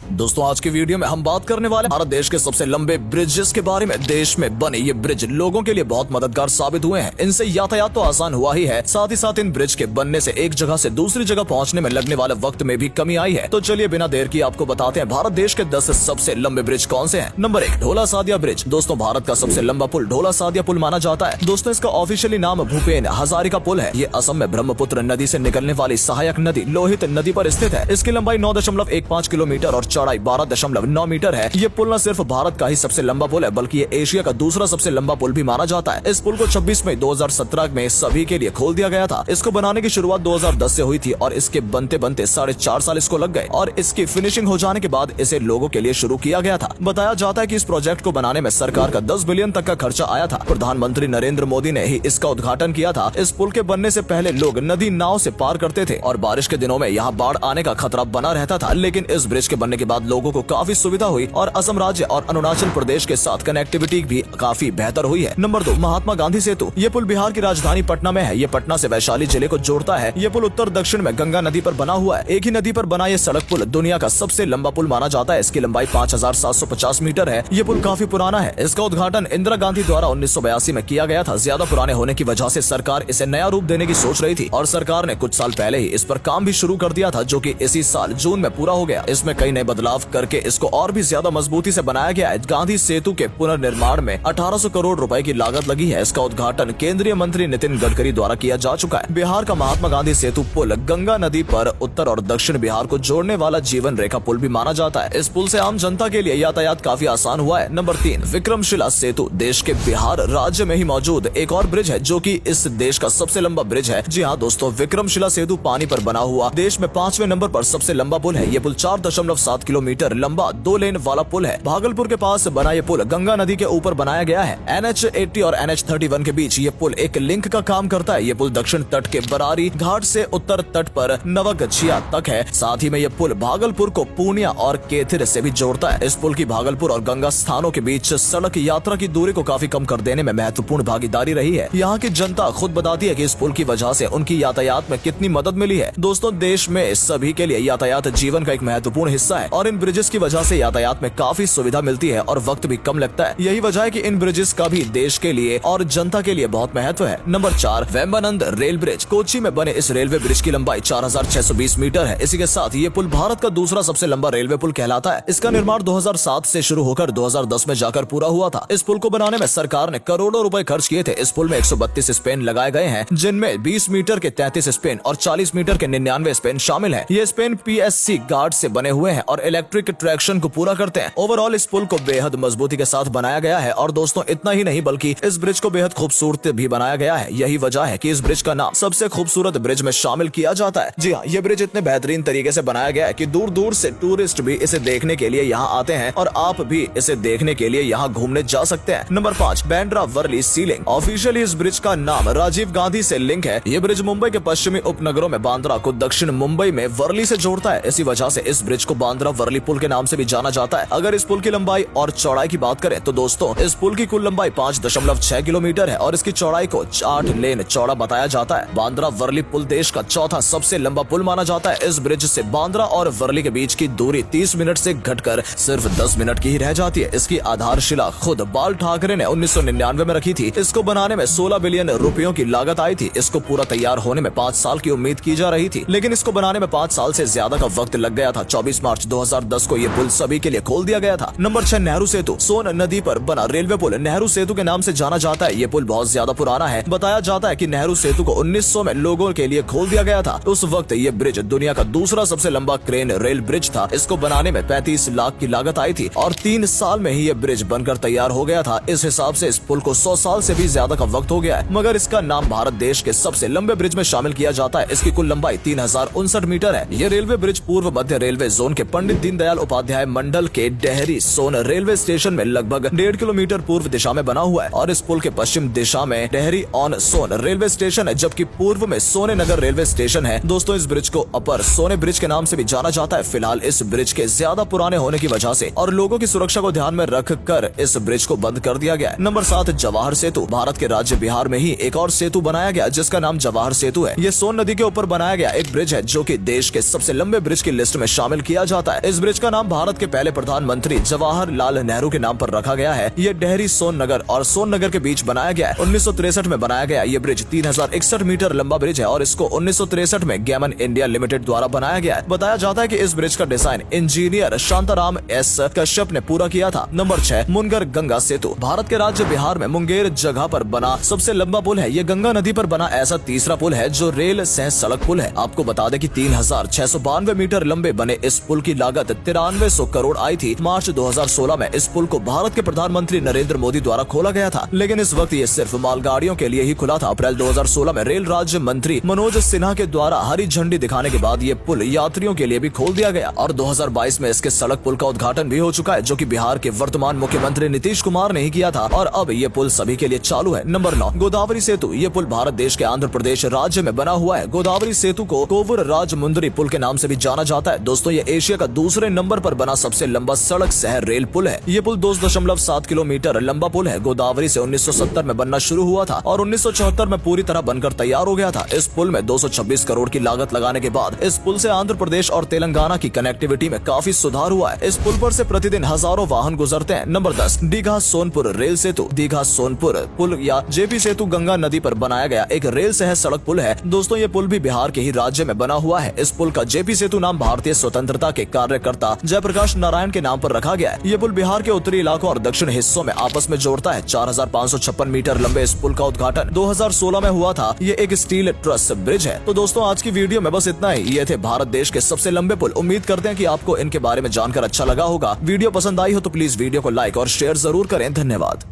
दोस्तों आज की वीडियो में हम बात करने वाले भारत देश के सबसे लंबे ब्रिजेस के बारे में। देश में बने ये ब्रिज लोगों के लिए बहुत मददगार साबित हुए हैं। इनसे यातायात तो आसान हुआ ही है, साथ ही साथ इन ब्रिज के बनने से एक जगह से दूसरी जगह पहुंचने में लगने वाले वक्त में भी कमी आई है। तो चलिए बिना देर किए आपको बताते हैं भारत देश के 10 सबसे लंबे ब्रिज कौन से हैं। नंबर 1, ढोला सादिया ब्रिज। दोस्तों भारत का सबसे लंबा पुल ढोला सादिया पुल माना जाता है। दोस्तों इसका ऑफिशियली नाम भूपेन हजारिका पुल है। ये असम में ब्रह्मपुत्र नदी से निकलने वाली सहायक नदी लोहित नदी पर स्थित है। इसकी लंबाई 9.15 किलोमीटर और चौड़ाई 12.9 मीटर है। ये पुल न सिर्फ भारत का ही सबसे लंबा पुल है, बल्कि ये एशिया का दूसरा सबसे लंबा पुल भी माना जाता है। इस पुल को 26 मई 2017 में सभी के लिए खोल दिया गया था। इसको बनाने की शुरुआत 2010 से हुई थी और इसके बनते बनते 4.5 साल इसको लग गए और इसकी फिनिशिंग हो जाने के बाद इसे लोगों के लिए शुरू किया गया था। बताया जाता है कि इस प्रोजेक्ट को बनाने में सरकार का 10 बिलियन तक का खर्चा आया था। प्रधानमंत्री नरेंद्र मोदी ने ही इसका उद्घाटन किया था। इस पुल के बनने से पहले लोग नदी नाव से पार करते थे और बारिश के दिनों में यहाँ बाढ़ आने का खतरा बना रहता था, लेकिन इस ब्रिज के बनने के बाद लोगों को काफी सुविधा हुई और असम राज्य और अरुणाचल प्रदेश के साथ कनेक्टिविटी भी काफी बेहतर हुई है। नंबर 2, महात्मा गांधी सेतु। ये पुल बिहार की राजधानी पटना में है। ये पटना से वैशाली जिले को जोड़ता है। ये पुल उत्तर दक्षिण में गंगा नदी पर बना हुआ है। एक ही नदी पर बना ये सड़क पुल दुनिया का सबसे लंबा पुल माना जाता है। इसकी लंबाई 5750 मीटर है। ये पुल काफी पुराना है। इसका उद्घाटन इंदिरा गांधी द्वारा 1982 में किया गया था। ज्यादा पुराने होने की वजह से सरकार इसे नया रूप देने की सोच रही थी और सरकार ने कुछ साल पहले ही इस पर काम भी शुरू कर दिया था, जो कि इसी साल जून में पूरा हो गया। इसमें कई नए बदलाव करके इसको और भी ज्यादा मजबूती से बनाया गया है। गांधी सेतु के पुनर्निर्माण में 1800 करोड़ रुपए की लागत लगी है। इसका उद्घाटन केंद्रीय मंत्री नितिन गडकरी द्वारा किया जा चुका है। बिहार का महात्मा गांधी सेतु पुल गंगा नदी पर उत्तर और दक्षिण बिहार को जोड़ने वाला जीवन रेखा पुल भी माना जाता है। इस पुल से आम जनता के लिए यातायात काफी आसान हुआ है। नंबर 3, विक्रमशिला सेतु। देश के बिहार राज्य में ही मौजूद एक और ब्रिज है जो कि इस देश का सबसे लंबा ब्रिज है। जी हाँ दोस्तों, विक्रमशिला सेतु पानी पर बना हुआ देश में 5वें नंबर पर सबसे लंबा पुल है। ये पुल 4.7 किलोमीटर लंबा 2 लेन वाला पुल है। भागलपुर के पास बना ये पुल गंगा नदी के ऊपर बनाया गया है। NH80 और NH31 के बीच ये पुल एक लिंक का काम करता है। ये पुल दक्षिण तट के बरारी घाट से उत्तर तट पर नवगछिया तक है। साथ ही में ये पुल भागलपुर को पूर्णिया और केथिर से भी जोड़ता है। इस पुल की भागलपुर और गंगा स्थानों के बीच सड़क यात्रा की दूरी को काफी कम कर देने में महत्वपूर्ण भागीदारी रही है। यहाँ की जनता खुद बताती है कि इस पुल की वजह से उनकी यातायात में कितनी मदद मिली है। दोस्तों देश में सभी के लिए यातायात जीवन का एक महत्वपूर्ण हिस्सा है और इन ब्रिजेस की वजह से यातायात में काफी सुविधा मिलती है और वक्त भी कम लगता है। यही वजह है कि इन ब्रिजेस का भी देश के लिए और जनता के लिए बहुत महत्व है। Number 4, Vembanad rail bridge. Kochi में बने इस रेलवे ब्रिज की लंबाई 4620 मीटर है। इसी के साथ ये पुल भारत का दूसरा सबसे लंबा रेलवे पुल कहलाता है। इसका निर्माण 2007 से शुरू होकर 2010 में जाकर पूरा हुआ था। इस पुल को बनाने में सरकार ने करोड़ों रुपए खर्च किए थे। इस पुल में 132 स्पेन लगाए गए हैं, जिनमें 20 मीटर के 33 स्पेन और 40 मीटर के 99 स्पेन शामिल है। ये स्पेन PSC गार्ड से बने हुए हैं और इलेक्ट्रिक ट्रैक्शन को पूरा करते हैं। ओवरऑल इस पुल को बेहद मजबूती के साथ बनाया गया है और दोस्तों इतना ही नहीं बल्कि इस ब्रिज को बेहद खूबसूरत भी बनाया गया है। यही वजह है कि इस ब्रिज का नाम सबसे खूबसूरत ब्रिज में शामिल किया जाता है। जी हाँ, ये ब्रिज इतने बेहतरीन तरीके से बनाया गया है कि दूर दूर से टूरिस्ट भी इसे देखने के लिए यहाँ आते हैं और आप भी इसे देखने के लिए यहाँ घूमने जा सकते हैं। नंबर 5, बांद्रा वर्ली सी लिंक। ऑफिशियली इस ब्रिज का नाम राजीव गांधी से लिंक है। ये ब्रिज मुंबई के पश्चिमी उपनगरों में बांद्रा को दक्षिण मुंबई में वर्ली से जोड़ता है। इसी वजह से इस ब्रिज को बांद्रा वर्ली पुल के नाम से भी जाना जाता है। अगर इस पुल की लंबाई और चौड़ाई की बात करें तो दोस्तों इस पुल की कुल लंबाई 5.6 किलोमीटर है और इसकी चौड़ाई को 8 लेन चौड़ा बताया जाता है। बांद्रा वर्ली पुल देश का चौथा सबसे लंबा पुल माना जाता है। इस ब्रिज से बांद्रा और वर्ली के बीच की दूरी 30 मिनट से घटकर सिर्फ 10 मिनट की ही रह जाती है। इसकी आधारशिला खुद बाल ठाकरे ने 1999 में रखी थी। इसको बनाने में 16 बिलियन रुपयों की लागत आई थी। इसको पूरा तैयार होने में 5 साल की उम्मीद की जा रही थी, लेकिन इसको बनाने में 5 साल से ज्यादा का वक्त लग गया था। 24 मार्च 2010 को ये पुल सभी के लिए खोल दिया गया था। नंबर 6, नेहरू सेतु। सोन नदी पर बना रेलवे पुल नेहरू सेतु के नाम से जाना जाता है। ये पुल बहुत ज्यादा पुराना है। बताया जाता है कि नेहरू सेतु को 1900 में लोगों के लिए खोल दिया गया था। उस वक्त ये ब्रिज दुनिया का दूसरा सबसे लंबा क्रेन रेल ब्रिज था। इसको बनाने में 35 लाख की लागत आई थी और 3 साल में ही ये ब्रिज बनकर तैयार हो गया था। इस हिसाब से इस पुल को 100 साल से भी ज्यादा का वक्त हो गया है, मगर इसका नाम भारत देश के सबसे लंबे ब्रिज में शामिल किया जाता है। इसकी कुल लंबाई 3059 मीटर है। ये रेलवे ब्रिज पूर्व मध्य रेलवे जोन के पंडित दीनदयाल उपाध्याय मंडल के डेहरी सोन रेलवे स्टेशन में लगभग 1.5 किलोमीटर पूर्व दिशा में बना हुआ है और इस पुल के पश्चिम दिशा में Dehri on Sone railway station है, जबकि पूर्व में सोने नगर रेलवे स्टेशन है। दोस्तों इस ब्रिज को अपर सोने ब्रिज के नाम से भी जाना जाता है। फिलहाल इस ब्रिज के ज्यादा पुराने होने की वजह से और लोगों की सुरक्षा को ध्यान में रखकर इस ब्रिज को बंद कर दिया गया है। नंबर 7, जवाहर सेतु। भारत के राज्य बिहार में ही एक और सेतु बनाया गया जिसका नाम जवाहर सेतु है। ये सोन नदी के ऊपर बनाया गया एक ब्रिज है जो कि देश के सबसे लंबे ब्रिज की लिस्ट में शामिल किया जाता है। है। इस ब्रिज का नाम भारत के पहले प्रधानमंत्री जवाहरलाल नेहरू के नाम पर रखा गया है। ये डेहरी सोननगर और सोननगर के बीच बनाया गया है। 1963 में बनाया गया ये ब्रिज 3061 मीटर लंबा ब्रिज है और इसको 1963 में गेमन इंडिया लिमिटेड द्वारा बनाया गया है। बताया जाता है कि इस ब्रिज का design engineer Shantaram S Kashyap ने पूरा किया था। नंबर 6, मुंगेर गंगा सेतु। भारत के राज्य बिहार में मुंगेर जगह पर बना सबसे लंबा पुल है। ये गंगा नदी पर बना ऐसा तीसरा पुल है जो रेल सह सड़क पुल है। आपको बता दें कि 3692 मीटर लंबे बने इस पुल की लागत 9300 करोड़ आई थी। मार्च 2016 में इस पुल को भारत के प्रधानमंत्री नरेंद्र मोदी द्वारा खोला गया था, लेकिन इस वक्त ये सिर्फ मालगाड़ियों के लिए ही खुला था। अप्रैल 2016 में रेल राज्य मंत्री मनोज सिन्हा के द्वारा हरी झंडी दिखाने के बाद ये पुल यात्रियों के लिए भी खोल दिया गया और 2022 में इसके सड़क पुल का उद्घाटन भी हो चुका है, जो कि बिहार के वर्तमान मुख्यमंत्री नीतीश कुमार ने ही किया था और अब ये पुल सभी के लिए चालू है। नंबर 9, गोदावरी सेतु। ये पुल भारत देश के आंध्र प्रदेश राज्य में बना हुआ है। गोदावरी सेतु को कोवूर राजमुंदरी पुल के नाम से भी जाना जाता है। दोस्तों, ये एशिया का दूसरे नंबर पर बना सबसे लंबा सड़क शहर रेल पुल है। ये पुल 2.7 किलोमीटर लंबा पुल है। गोदावरी से 1970 में बनना शुरू हुआ था और 1974 में पूरी तरह बनकर तैयार हो गया था। इस पुल में 226 करोड़ की लागत लगाने के बाद इस पुल से आंध्र प्रदेश और तेलंगाना की कनेक्टिविटी में काफी सुधार हुआ है। इस पुल पर से प्रतिदिन हजारों वाहन गुजरते हैं। नंबर 10, दीघा सोनपुर रेल सेतु। दीघा सोनपुर पुल या जेपी सेतु गंगा नदी पर बनाया गया एक रेल सह सड़क पुल है। दोस्तों, ये पुल भी बिहार के ही राज्य में बना हुआ है। इस पुल का जेपी सेतु नाम भारतीय स्वतंत्रता के कार्यकर्ता जयप्रकाश नारायण के नाम पर रखा गया है। ये पुल बिहार के उत्तरी इलाकों और दक्षिण हिस्सों में आपस में जोड़ता है। 4556 मीटर लंबे इस पुल का उद्घाटन 2016 में हुआ था। ये एक स्टील ट्रस ब्रिज है। तो दोस्तों, आज की वीडियो में बस इतना ही। ये थे भारत देश के सबसे लंबे पुल। उम्मीद करते हैं कि आपको इनके बारे में जानकर अच्छा लगा होगा। वीडियो पसंद आई हो तो प्लीज वीडियो को लाइक और शेयर जरूर करें। धन्यवाद।